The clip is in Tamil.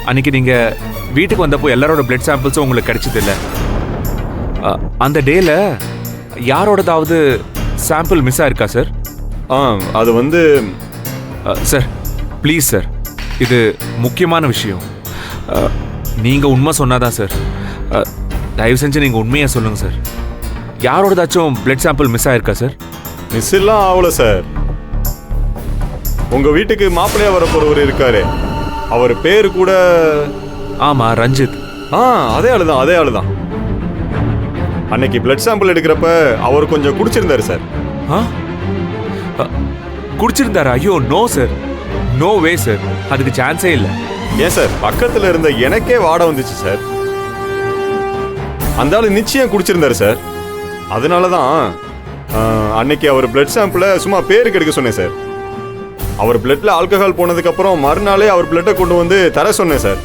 அன்னைக்கு நீங்க வீட்டுக்கு வந்தப்போ எல்லாரோட பிளட் சாம்பிள்ஸும் உங்களுக்கு கிடைச்சது இல்லை. அந்த டேல யாரோடதாவது சாம்பிள் மிஸ் ஆயிருக்கா சார்? அது வந்து சார் ப்ளீஸ் சார், இது முக்கியமான விஷயம். நீங்க உண்மை சொன்னாதான் சார். தயவு செஞ்சு நீங்க உண்மையா சொல்லுங்க சார். யாரோடதாச்சும் பிளட் சாம்பிள் மிஸ் ஆயிருக்கா சார்? மிஸ் எல்லாம் ஆகல சார். உங்க வீட்டுக்கு மாப்பிள்ளையா வர போறவர் இருக்காரு, அவர் பேரு கூட ஆமா, ரஞ்சித். அதே ஆளுதான். அன்னைக்கு பிளட் சாம்பிள் எடுக்கிறப்ப அவர் கொஞ்சம் குடிச்சிருந்தாரு சார். குடிச்சிருந்தாரா? ஐயோ no sir, no way sir, அதுக்கு சான்ஸே இல்லை. ஏன் சார், பக்கத்துல இருந்த எனக்கே வாடை வந்துச்சு சார். அந்த ஆளு நிச்சயம் குடிச்சிருந்தாரு சார். அதனாலதான் அன்னைக்கு அவர் பிளட் சாம்பிளை சும்மா பேருக்கு எடுக்க சொன்னேன் சார். அவர் பிளட்ல ஆல்கஹால் போனதுக்கு அப்புறம் மறுநாளே அவர் பிளட்டை கொண்டு வந்து தர சொன்னேன் சார்.